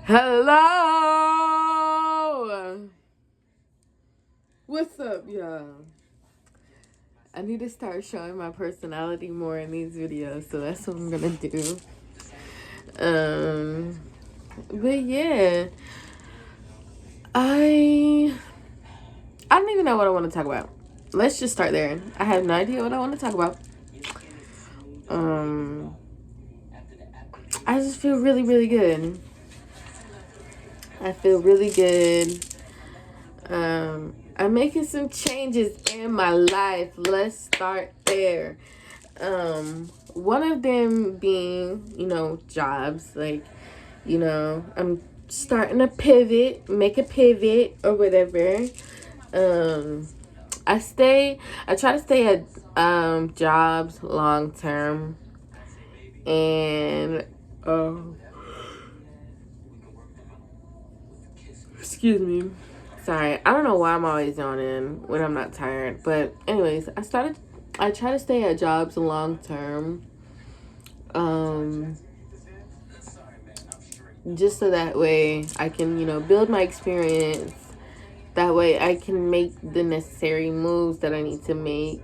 Hello! What's up, y'all? I need to start showing my personality more in these videos, so that's what I'm gonna do. Um, but yeah, I don't even know what I want to talk about. Let's just start there. I have no idea what I want to talk about. Um, I just feel really, really good. I feel really good. I'm making some changes in my life. Let's start there. One of them being, jobs. Like, I'm starting to pivot, make a pivot or whatever. I try to stay at jobs long term, and excuse me. Sorry, I don't know why I'm always yawning when I'm not tired. But anyways, I try to stay at jobs long term. Just so that way I can, build my experience. That way I can make the necessary moves that I need to make.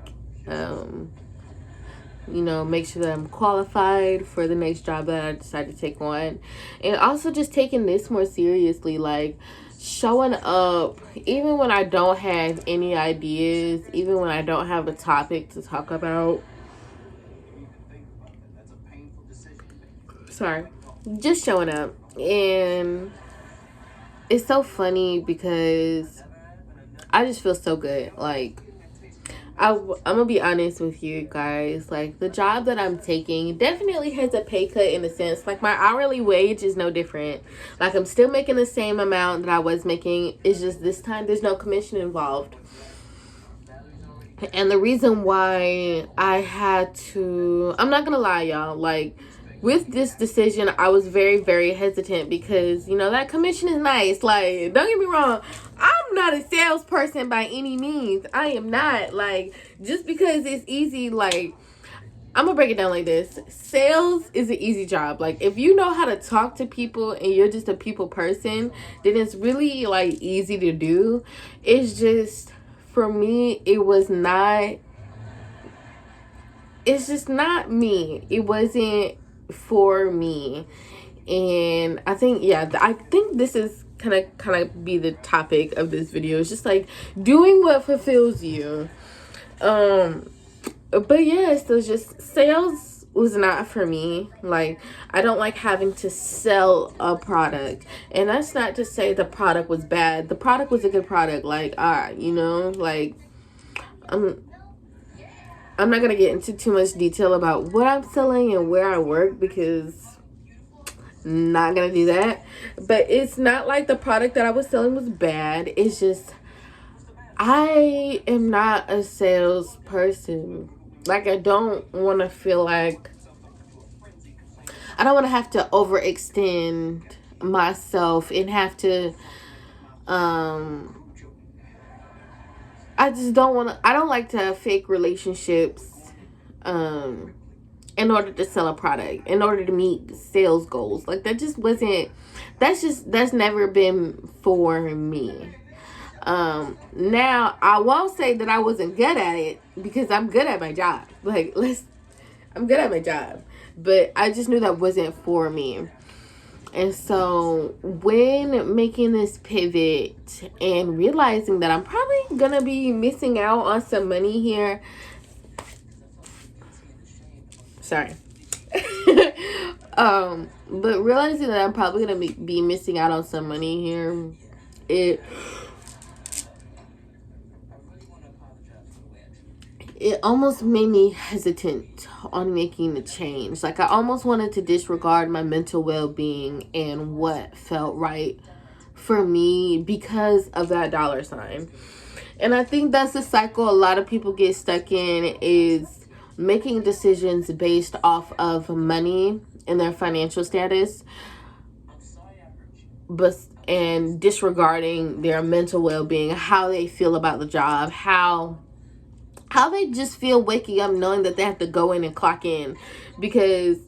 Make sure that I'm qualified for the next job that I decide to take on. And also just taking this more seriously, like showing up even when I don't have any ideas, even when I don't have a topic to talk about. Sorry. Just showing up. And it's so funny because I just feel so good. Like, I'm gonna be honest with you guys. Like, the job that I'm taking definitely has a pay cut in a sense. Like, my hourly wage is no different. Like, I'm still making the same amount that I was making. It's just this time there's no commission involved. And the reason why I had to, I'm not gonna lie, y'all. Like, with this decision, I was very, very hesitant because, that commission is nice. Like, don't get me wrong. I'm not a salesperson by any means. I am not. Like, just because it's easy, like, I'm going to break it down like this. Sales is an easy job. Like, if you know how to talk to people and you're just a people person, then it's really, like, easy to do. It's just, for me, it's just not me. It wasn't for me. And I think this is kind of be the topic of this video. It's just like doing what fulfills you. But yeah, so just sales was not for me. Like, I don't like having to sell a product. And that's not to say the product was bad. The product was a good product. Like, like, I'm not going to get into too much detail about what I'm selling and where I work because I'm not going to do that. But it's not like the product that I was selling was bad. It's just, I am not a salesperson. Like, I don't want to feel like, I don't want to have to overextend myself and have to, I just don't want to, I don't like to have fake relationships in order to sell a product, in order to meet sales goals. Like, that's never been for me. Now, I won't say that I wasn't good at it because I'm good at my job. I'm good at my job. But I just knew that wasn't for me. And so when making this pivot and realizing that I'm probably going to be missing out on some money here. Sorry. But realizing that I'm probably going to be missing out on some money here, it almost made me hesitant on making the change. Like, I almost wanted to disregard my mental well-being and what felt right for me because of that dollar sign. And I think that's the cycle a lot of people get stuck in, is making decisions based off of money and their financial status, and disregarding their mental well-being, how they feel about the job, how they just feel waking up knowing that they have to go in and clock in. Because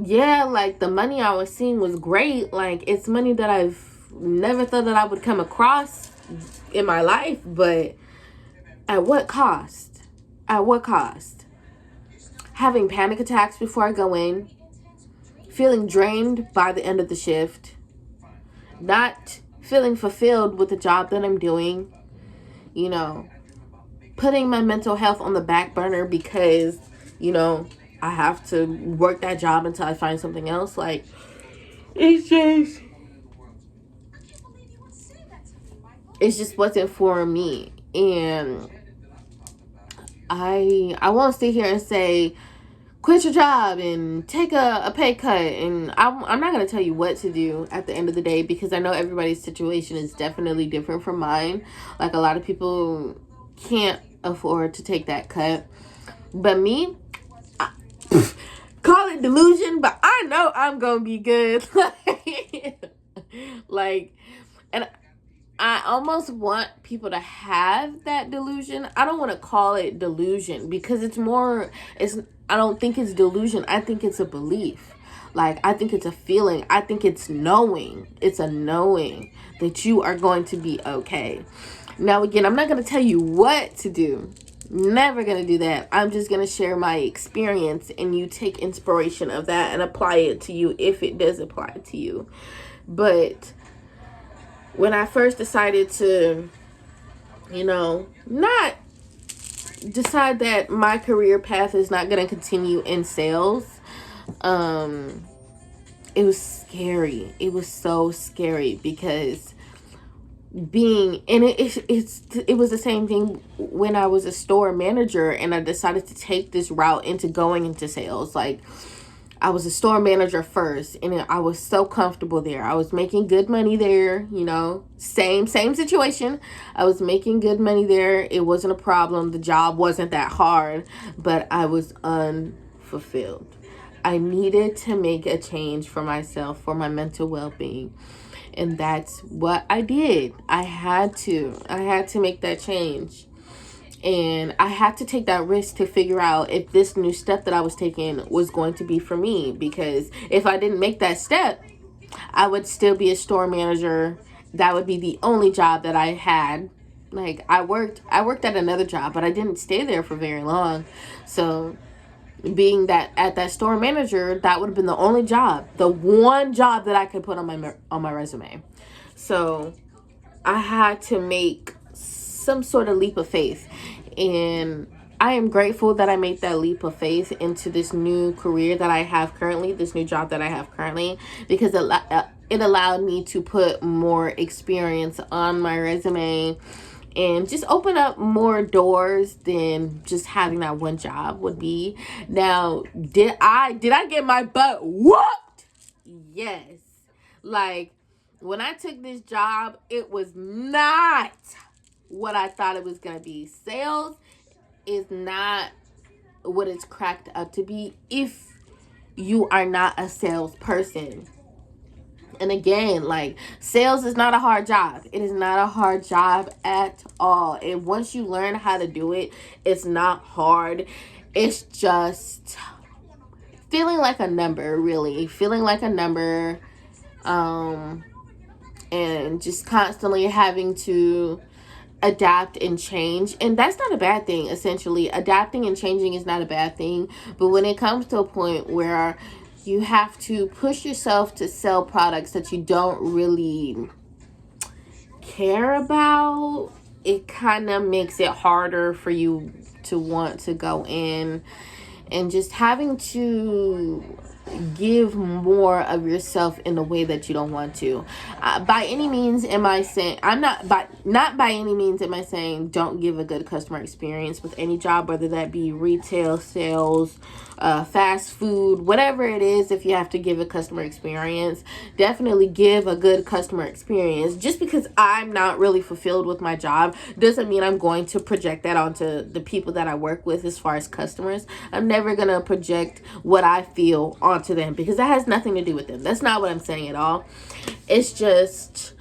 yeah, like the money I was seeing was great. Like it's money that I've never thought that I would come across in my life, but at what cost? At what cost? Having panic attacks before I go in, feeling drained by the end of the shift, not feeling fulfilled with the job that I'm doing, you know, putting my mental health on the back burner because, you know, I have to work that job until I find something else. Like, it's just wasn't for me. And I won't sit here and say quit your job and take a pay cut, and I'm not going to tell you what to do at the end of the day, because I know everybody's situation is definitely different from mine. Like a lot of people can't afford to take that cut, but me, call it delusion, but I know I'm gonna be good. Like, and I almost want people to have that delusion. I don't want to call it delusion because I don't think it's delusion. I think it's a belief. Like, I think it's a feeling. I think it's knowing. It's a knowing that you are going to be okay. Now, again, I'm not going to tell you what to do. Never going to do that. I'm just going to share my experience, and you take inspiration of that and apply it to you if it does apply to you. But when I first decided to, not decide that my career path is not going to continue in sales, it was scary. It was so scary because it was the same thing when I was a store manager and I decided to take this route into going into sales. Like, I was a store manager first, and I was so comfortable there. I was making good money there, same situation. I was making good money there. It wasn't a problem. The job wasn't that hard, but I was unfulfilled. I needed to make a change for myself, for my mental well-being. And that's what I did. I had to make that change. And I had to take that risk to figure out if this new step that I was taking was going to be for me. Because if I didn't make that step, I would still be a store manager. That would be the only job that I had. Like, I worked at another job, but I didn't stay there for very long. So being that at that store manager, that would have been the only job, the one job that I could put on my resume. So I had to make some sort of leap of faith, and I am grateful that I made that leap of faith into this new career that I have currently, this new job that I have currently, because it allowed me to put more experience on my resume and just open up more doors than just having that one job would be. Now, did I get my butt whooped? Yes. Like, when I took this job, it was not what I thought it was going to be. Sales is not what it's cracked up to be if you are not a salesperson. And again, like, sales is not a hard job. It is not a hard job at all. And once you learn how to do it, it's not hard. It's just feeling like a number, really. Feeling like a number. And just constantly having to adapt and change. And that's not a bad thing, essentially. Adapting and changing is not a bad thing. But when it comes to a point where you have to push yourself to sell products that you don't really care about, it kind of makes it harder for you to want to go in, and just having to give more of yourself in a way that you don't want to. By any means am I saying, not by any means am I saying don't give a good customer experience with any job, whether that be retail, sales, fast food, whatever it is. If you have to give a customer experience, definitely give a good customer experience. Just because I'm not really fulfilled with my job doesn't mean I'm going to project that onto the people that I work with as far as customers. I'm never going to project what I feel onto them, because that has nothing to do with them. That's not what I'm saying at all. It's just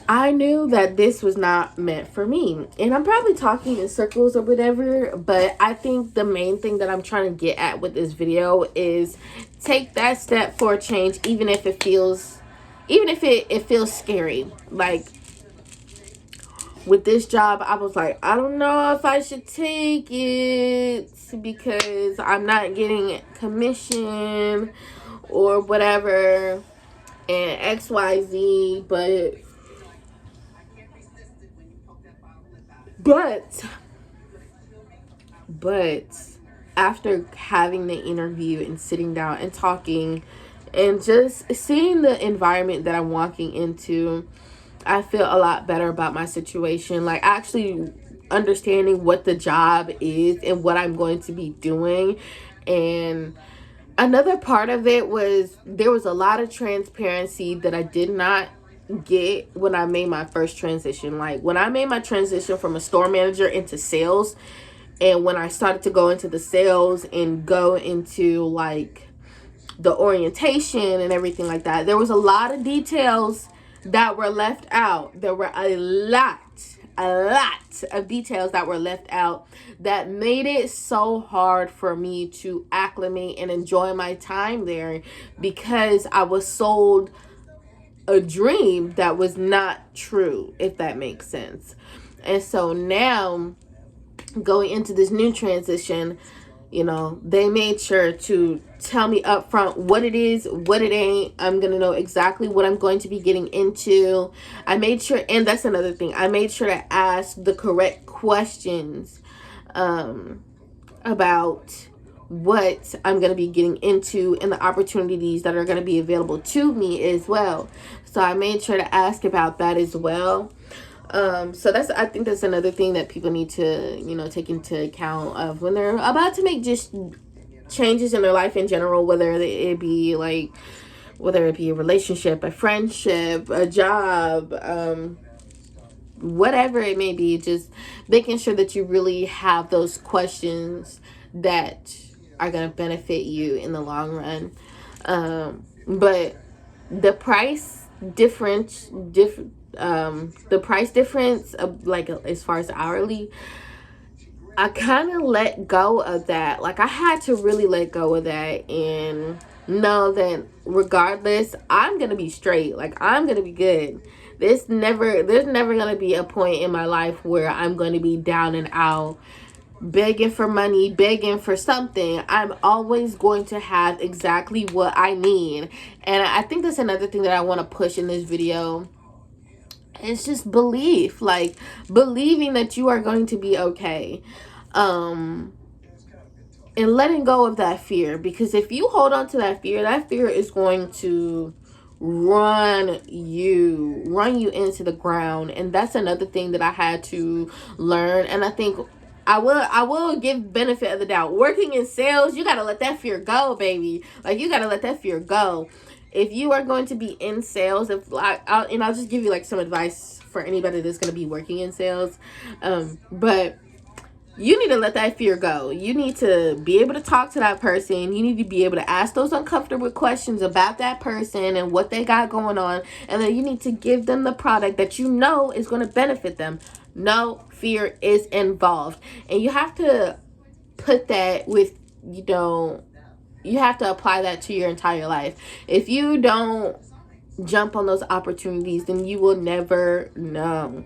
I knew that this was not meant for me. And I'm probably talking in circles or whatever, but I think the main thing that I'm trying to get at with this video is take that step for a change, even if it feels scary. Like with this job, I was like, I don't know if I should take it because I'm not getting commission or whatever and XYZ, but after having the interview and sitting down and talking and just seeing the environment that I'm walking into, I feel a lot better about my situation. Like actually understanding what the job is and what I'm going to be doing. And another part of it was there was a lot of transparency that I did not get when I made my first transition. Like when I made my transition from a store manager into sales, and when I started to go into the sales and go into like the orientation and everything like that, there was a lot of details that were left out. There were a lot of details that were left out that made it so hard for me to acclimate and enjoy my time there, because I was sold a dream that was not true, if that makes sense. And so now going into this new transition, you know, they made sure to tell me up front what it is, what it ain't. I'm going to know exactly what I'm going to be getting into. I made sure, and that's another thing, I made sure to ask the correct questions about what I'm going to be getting into and the opportunities that are going to be available to me as well. So I made sure to ask about that as well. So I think that's another thing that people need to, you know, take into account of when they're about to make just changes in their life in general, whether it be a relationship, a friendship, a job, whatever it may be, just making sure that you really have those questions that are going to benefit you in the long run. But the price difference, of, like, as far as hourly, I kind of let go of that. Like I had to really let go of that and know that regardless, I'm going to be straight. Like I'm going to be good. There's never going to be a point in my life where I'm going to be down and out, begging for money, begging for something. I'm always going to have exactly what I need. And I think that's another thing that I want to push in this video. It's just belief, like believing that you are going to be okay. And letting go of that fear, because if you hold on to that fear is going to run you into the ground. And that's another thing that I had to learn. And I think I will give benefit of the doubt. Working in sales, you got to let that fear go, baby. Like you got to let that fear go. If you are going to be in sales, I'll just give you like some advice for anybody that's going to be working in sales. But you need to let that fear go. You need to be able to talk to that person. You need to be able to ask those uncomfortable questions about that person and what they got going on. And then you need to give them the product that you know is going to benefit them. No fear is involved. And you have to put that with, you have to apply that to your entire life. If you don't jump on those opportunities, then you will never know.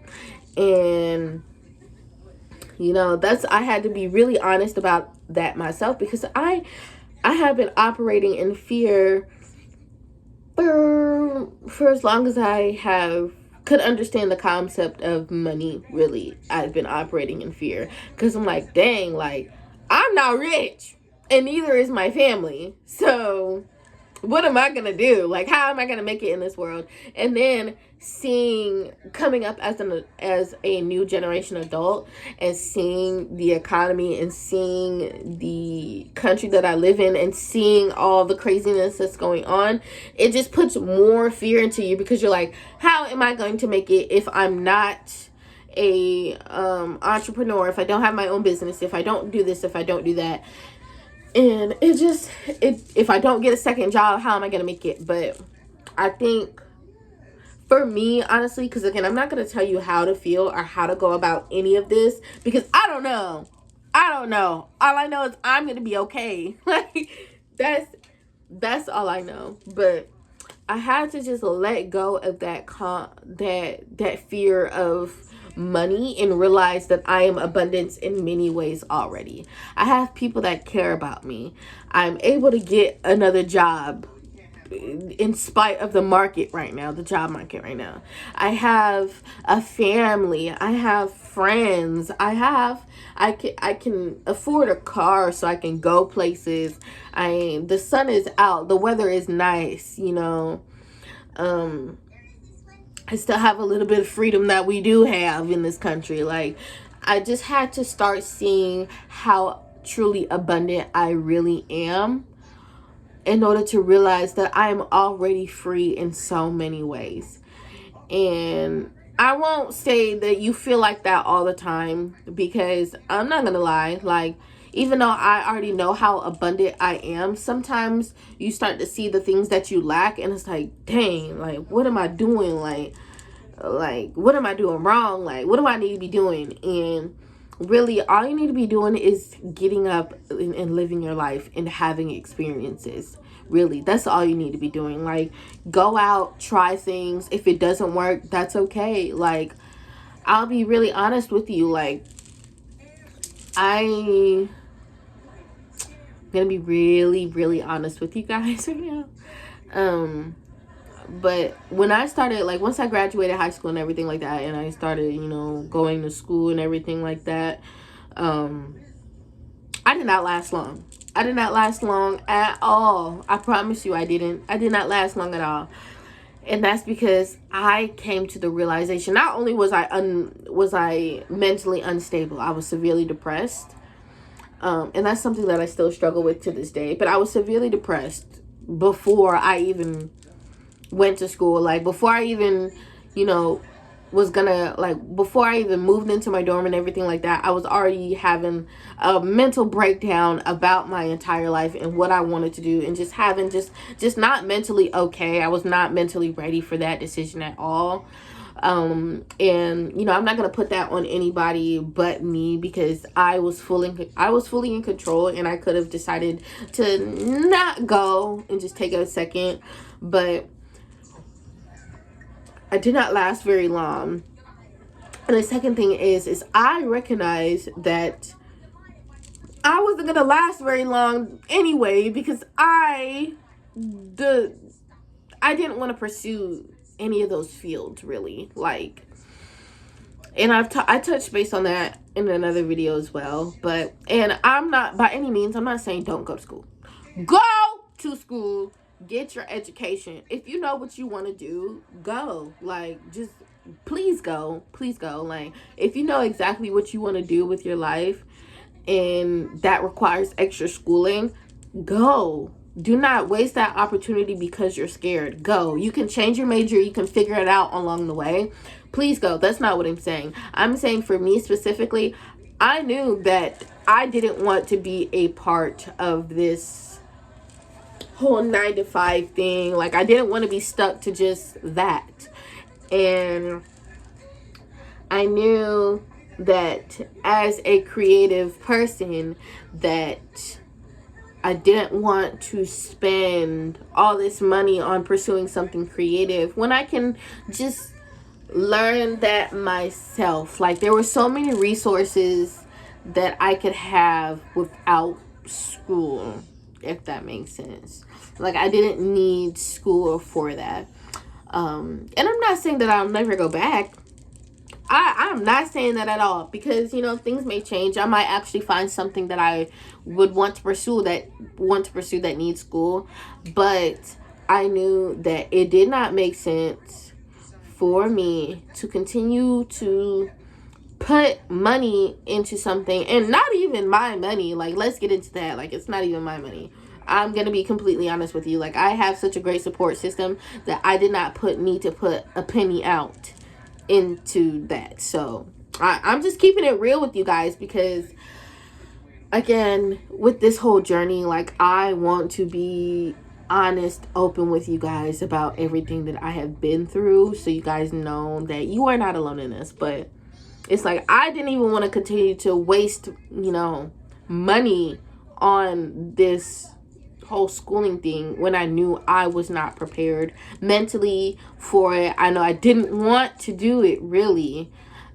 And I had to be really honest about that myself, because I have been operating in fear for as long as I could understand the concept of money. Really, I've been operating in fear, because I'm like, dang, like I'm not rich and neither is my family. So what am I gonna do? Like, how am I gonna make it in this world? And then coming up as a new generation adult and seeing the economy and seeing the country that I live in and seeing all the craziness that's going on, it just puts more fear into you, because you're like, how am I going to make it if I'm not a entrepreneur, if I don't have my own business, if I don't do this, if I don't do that? And if I don't get a second job, how am I going to make it? But I think for me, honestly, because again, I'm not going to tell you how to feel or how to go about any of this, because I don't know. All I know is I'm going to be okay. Like, that's all I know. But I had to just let go of that fear of money and realize that I am abundance in many ways already. I have people that care about me. I'm able to get another job in spite of the market right now, the job market right now. I have a family. I have friends. I can afford a car so I can go places. The sun is out. The weather is nice, you know. I still have a little bit of freedom that we do have in this country. Like, I just had to start seeing how truly abundant I really am in order to realize that I am already free in so many ways. And I won't say that you feel like that all the time, because I'm not gonna lie, like, even though I already know how abundant I am, sometimes you start to see the things that you lack, and it's like, dang, like, what am I doing? Like what am I doing wrong? Like, what do I need to be doing? And really, all you need to be doing is getting up and living your life and having experiences. Really, that's all you need to be doing. Like, go out, try things. If it doesn't work, that's okay. Like, I'll be really honest with you. Like, I'm gonna be really, really honest with you guys right now. But when I started, like, once I graduated high school and everything like that, and I started, you know, going to school and everything like that, I did not last long. I did not last long at all. I promise you I didn't. I did not last long at all. And that's because I came to the realization, not only was I mentally unstable, I was severely depressed. And that's something that I still struggle with to this day. But I was severely depressed before I even went to school. Like, before I even, you know, before I even moved into my dorm and everything like that, I was already having a mental breakdown about my entire life and what I wanted to do, and just having just not mentally okay. I was not mentally ready for that decision at all. And, you know, I'm not going to put that on anybody but me, because I was fully in control, and I could have decided to not go and just take a second, but I did not last very long. And the second thing is I recognize that I wasn't going to last very long anyway, because I didn't want to pursue any of those fields, really. Like, and I touched base on that in another video as well. But, and I'm not, by any means, I'm not saying don't go to school. Go to school. Get your education. If you know what you want to do, go. Like, just please go. Like, if you know exactly what you want to do with your life, and that requires extra schooling, go. Do not waste that opportunity because you're scared. Go. You can change your major. You can figure it out along the way. Please go. That's not what I'm saying. I'm saying, for me specifically, I knew that I didn't want to be a part of this whole 9-to-5 thing. Like, I didn't want to be stuck to just that. And I knew that as a creative person, that I didn't want to spend all this money on pursuing something creative when I can just learn that myself. Like, there were so many resources that I could have without school, if that makes sense. Like, I didn't need school for that. And I'm not saying that I'll never go back. I'm not saying that at all, because, you know, things may change. I might actually find something that I would want to pursue that needs school. But I knew that it did not make sense for me to continue to put money into something, and not even my money. Like, let's get into that. Like, it's not even my money. I'm going to be completely honest with you. Like, I have such a great support system that I did not need to put a penny out into that. So I'm just keeping it real with you guys, because, again, with this whole journey, like, I want to be honest, open with you guys about everything that I have been through, so you guys know that you are not alone in this. But it's like, I didn't even want to continue to waste, money on this whole schooling thing when I knew I was not prepared mentally for it. I know I didn't want to do it, really.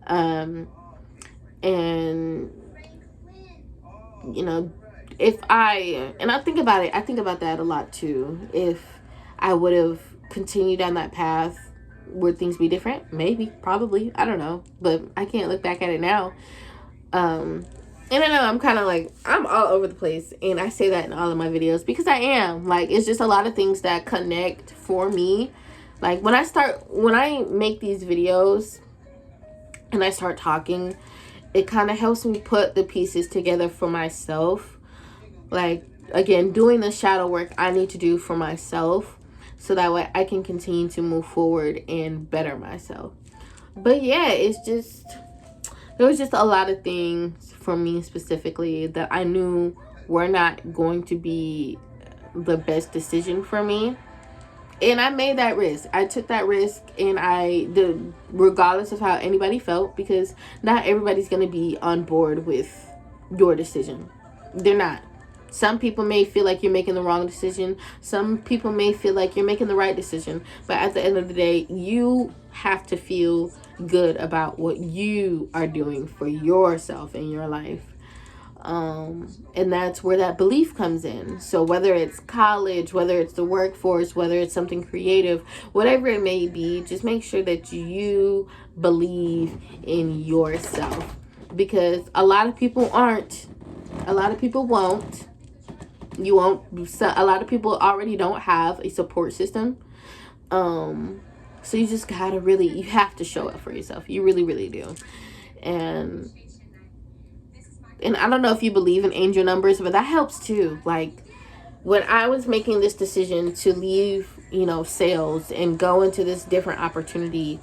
And if I think about it, I think about that a lot too. If I would have continued down that path, would things be different? Maybe, probably, I don't know, but I can't look back at it now. And I know I'm kind of like, I'm all over the place, and I say that in all of my videos because I am. Like, it's just a lot of things that connect for me. Like, when I make these videos and I start talking, it kind of helps me put the pieces together for myself. Like, again, doing the shadow work I need to do for myself, so that way I can continue to move forward and better myself. But yeah, there was just a lot of things for me specifically that I knew were not going to be the best decision for me. And I made that risk. I took that risk, and I did, regardless of how anybody felt, because not everybody's going to be on board with your decision. They're not. Some people may feel like you're making the wrong decision. Some people may feel like you're making the right decision. But at the end of the day, you have to feel good about what you are doing for yourself in your life. And that's where that belief comes in. So whether it's college, whether it's the workforce, whether it's something creative, whatever it may be, just make sure that you believe in yourself. Because a lot of people aren't. A lot of people won't. You won't. A lot of people already don't have a support system. So you just gotta you have to show up for yourself. You really, really do. And I don't know if you believe in angel numbers, but that helps too. Like, when I was making this decision to leave, sales and go into this different opportunity,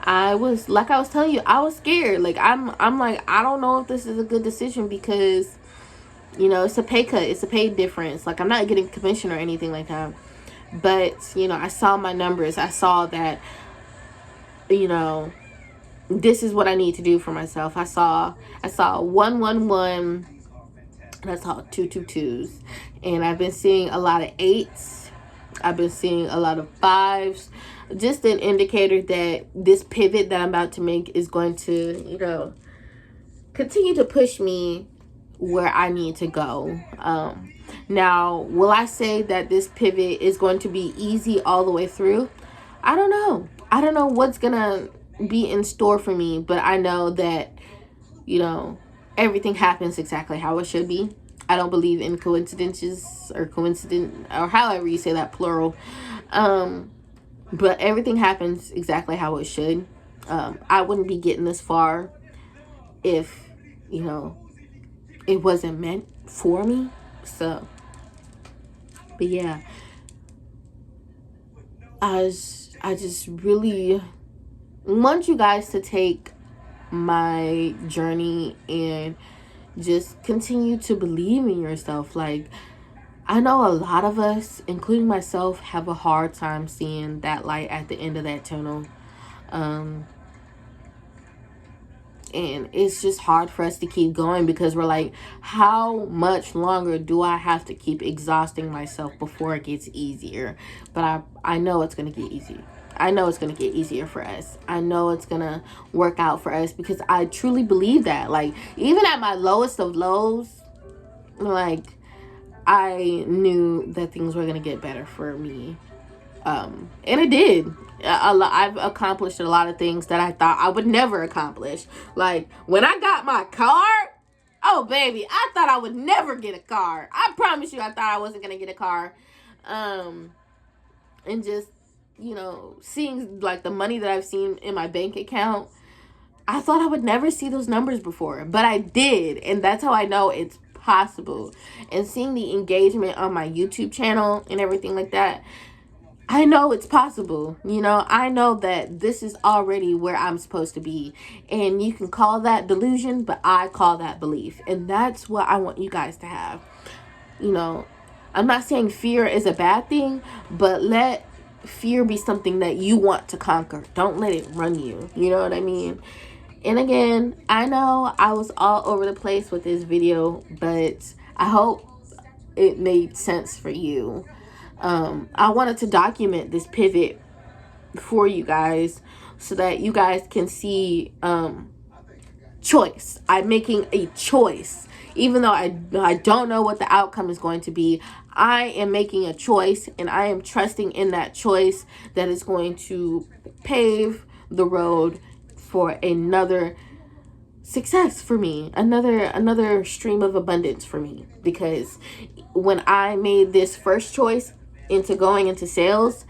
I was telling you, I was scared. Like, I'm like, I don't know if this is a good decision, because, it's a pay cut. It's a pay difference. Like, I'm not getting commission or anything like that. But, I saw my numbers. I saw that, this is what I need to do for myself. I saw 111, and I saw 222s. And I've been seeing a lot of 8s. I've been seeing a lot of 5s. Just an indicator that this pivot that I'm about to make is going to, continue to push me where I need to go. Now, will I say that this pivot is going to be easy all the way through? I don't know. I don't know what's going to be in store for me, but I know that, everything happens exactly how it should be. I don't believe in coincidences or however you say that, plural. But everything happens exactly how it should. I wouldn't be getting this far if, it wasn't meant for me. So, but yeah, I just really want you guys to take my journey and just continue to believe in yourself. Like, I know a lot of us, including myself, have a hard time seeing that light at the end of that tunnel. And it's just hard for us to keep going, because we're like, how much longer do I have to keep exhausting myself before it gets easier? But I know it's going to get easier. I know it's going to get easier for us. I know it's going to work out for us, because I truly believe that. Like, even at my lowest of lows, like, I knew that things were going to get better for me. And it did. I've accomplished a lot of things that I thought I would never accomplish. Like, when I got my car, oh, baby, I thought I would never get a car. I promise you, I thought I wasn't going to get a car. And just, seeing, like, the money that I've seen in my bank account, I thought I would never see those numbers before. But I did. And that's how I know it's possible. And seeing the engagement on my YouTube channel and everything like that, I know it's possible. I know that this is already where I'm supposed to be. And you can call that delusion, but I call that belief. And that's what I want you guys to have. I'm not saying fear is a bad thing, but let fear be something that you want to conquer. Don't let it run you. You know what I mean? And again, I know I was all over the place with this video, but I hope it made sense for you. I wanted to document this pivot for you guys so that you guys can see choice. I'm making a choice. Even though I don't know what the outcome is going to be, I am making a choice, and I am trusting in that choice that is going to pave the road for another success for me, another stream of abundance for me. Because when I made this first choice into going into sales,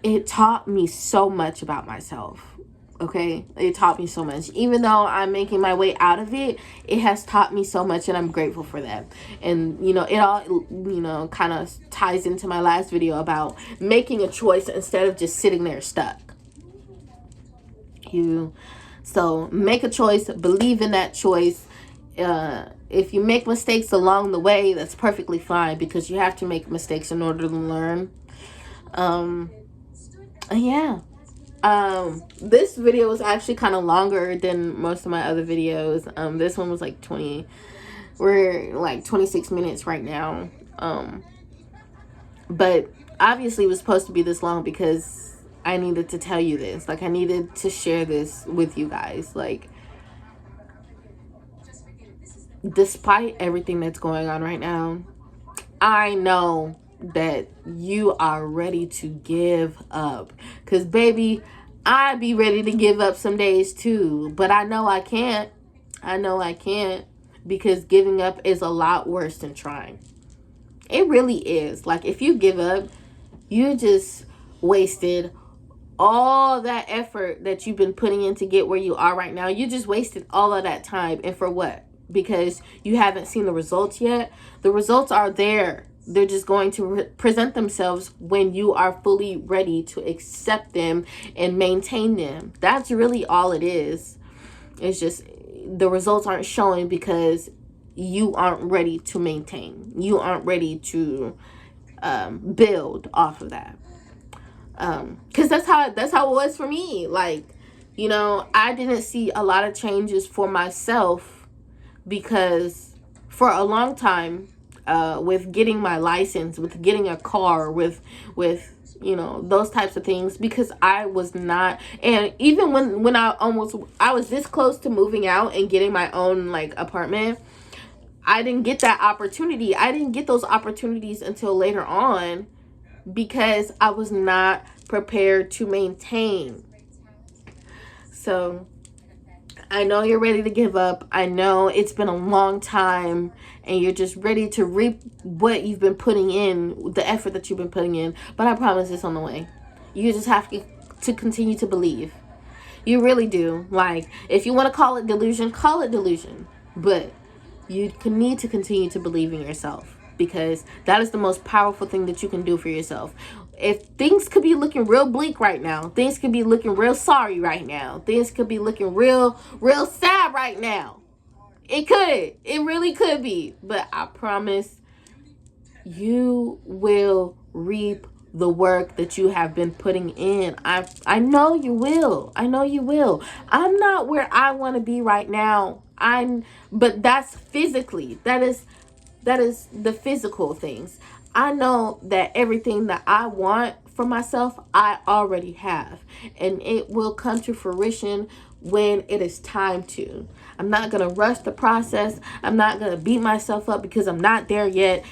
it taught me so much about myself. Okay, it taught me so much. Even though I'm making my way out of it, it has taught me so much, and I'm grateful for that. And it all kind of ties into my last video about making a choice instead of just sitting there stuck. So make a choice, believe in that choice. If you make mistakes along the way, that's perfectly fine, because you have to make mistakes in order to learn. Yeah. This video was actually kind of longer than most of my other videos. This one was like 26 minutes right now. But obviously it was supposed to be this long because I needed to tell you this. Like, I needed to share this with you guys. Like, despite everything that's going on right now, I know that you are ready to give up. Because, baby, I be ready to give up some days too. But I know I can't. Because giving up is a lot worse than trying. It really is. Like, if you give up, you just wasted all that effort that you've been putting in to get where you are right now. You just wasted all of that time. And for what? Because you haven't seen the results yet. The results are there. They're just going to present themselves when you are fully ready to accept them and maintain them. That's really all it is. It's just the results aren't showing because you aren't ready to maintain. You aren't ready to build off of that. Because that's how it was for me. Like, I didn't see a lot of changes for myself because for a long time, with getting my license, with getting a car, with those types of things, because I was not, and even when I was this close to moving out and getting my own apartment, I didn't get that opportunity. I didn't get those opportunities until later on because I was not prepared to maintain. So I know you're ready to give up. I know it's been a long time and you're just ready to reap what you've been putting in, the effort that you've been putting in. But I promise it's on the way. You just have to continue to believe. You really do. Like, if you want to call it delusion, call it delusion. But you need to continue to believe in yourself, because that is the most powerful thing that you can do for yourself. If things could be looking real bleak right now, things could be looking real sorry right now, things could be looking real sad right now. It really could be. But I promise you will reap the work that you have been putting in. I know you will. I'm not where I want to be right now. But that's physically. That is the physical things. I know that everything that I want for myself, I already have. And it will come to fruition when it is time to. I'm not going to rush the process. I'm not going to beat myself up because I'm not there yet.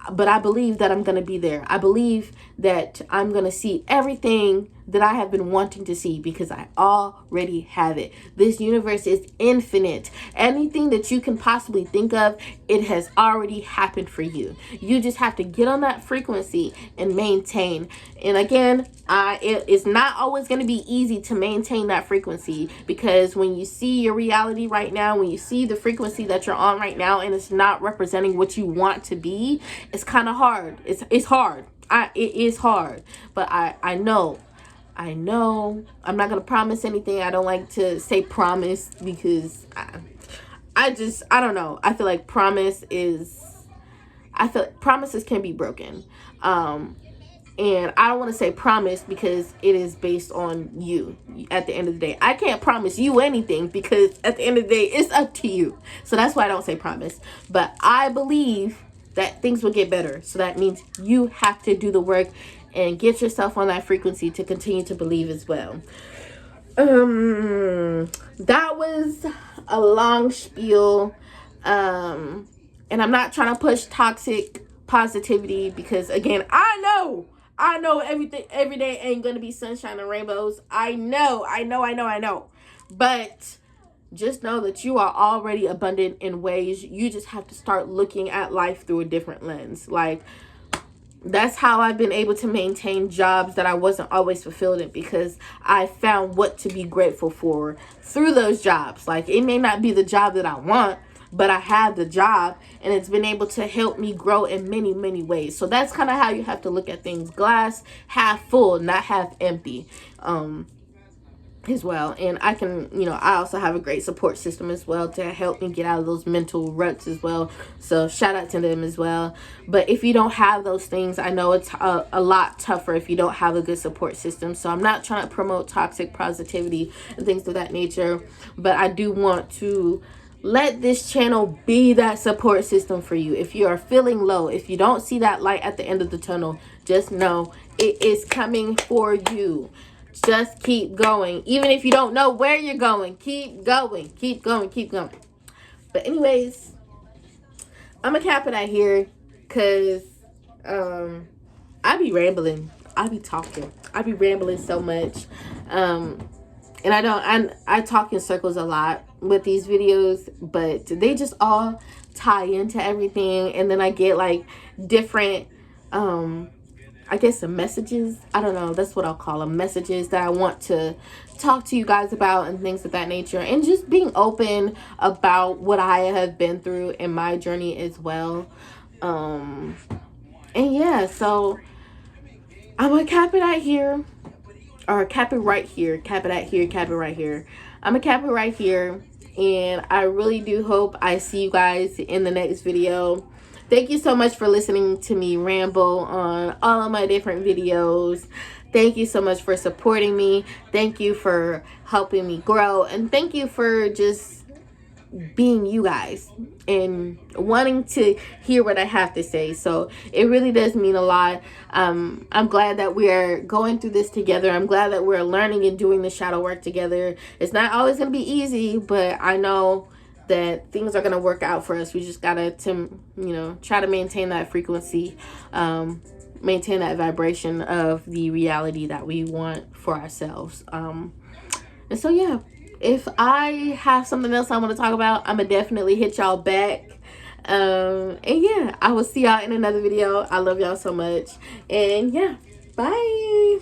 But I believe that I'm going to be there. I believe that I'm going to see everything that I have been wanting to see because I already have it. This universe is infinite. Anything that you can possibly think of, it has already happened for you. You just have to get on that frequency and maintain. And again, it's not always going to be easy to maintain that frequency, because when you see your reality right now, when you see the frequency that you're on right now and it's not representing what you want to be, it's kind of hard. It's hard. It is hard. But I know. I'm not going to promise anything. I don't like to say promise because I don't know. I feel like promise is, I feel promises can be broken. And I don't want to say promise because it is based on you at the end of the day. I can't promise you anything because at the end of the day, it's up to you. So that's why I don't say promise. But I believe that things will get better. So that means you have to do the work and get yourself on that frequency to continue to believe as well. That was a long spiel. And I'm not trying to push toxic positivity because, again, I know everything every day ain't gonna be sunshine and rainbows. I know. But just know that you are already abundant in ways. You just have to start looking at life through a different lens. Like, that's how I've been able to maintain jobs that I wasn't always fulfilled in, because I found what to be grateful for through those jobs. Like, it may not be the job that I want, but I have the job, and it's been able to help me grow in many, many ways. So that's kind of how you have to look at things. Glass half full, not half empty, as well. And I can, I also have a great support system as well to help me get out of those mental ruts as well. So shout out to them as well. But if you don't have those things, I know it's a lot tougher if you don't have a good support system. So I'm not trying to promote toxic positivity and things of that nature, but I do want to let this channel be that support system for you. If you are feeling low, if you don't see that light at the end of the tunnel, just know it is coming for you. Just keep going. Even if you don't know where you're going, keep going. But anyways, I'm going to cap it out here because I be rambling. I be talking. I be rambling so much. And I talk in circles a lot with these videos, but they just all tie into everything. And then I get like different, I guess, some messages. I don't know. That's what I'll call them. Messages that I want to talk to you guys about and things of that nature. And just being open about what I have been through in my journey as well. And yeah, so I'm going to cap it out here. Or cap it right here. Cap it out here. Cap it right here. I'm going to cap it right here. And I really do hope I see you guys in the next video. Thank you so much for listening to me ramble on all of my different videos. Thank you so much for supporting me. Thank you for helping me grow. And thank you for just being you guys and wanting to hear what I have to say. So it really does mean a lot. I'm glad that we are going through this together. I'm glad that we're learning and doing the shadow work together. It's not always going to be easy, but I know that things are going to work out for us. We just got to, try to maintain that frequency, maintain that vibration of the reality that we want for ourselves. And so, yeah, if I have something else I want to talk about, I'm going to definitely hit y'all back. And yeah, I will see y'all in another video. I love y'all so much. And yeah, bye.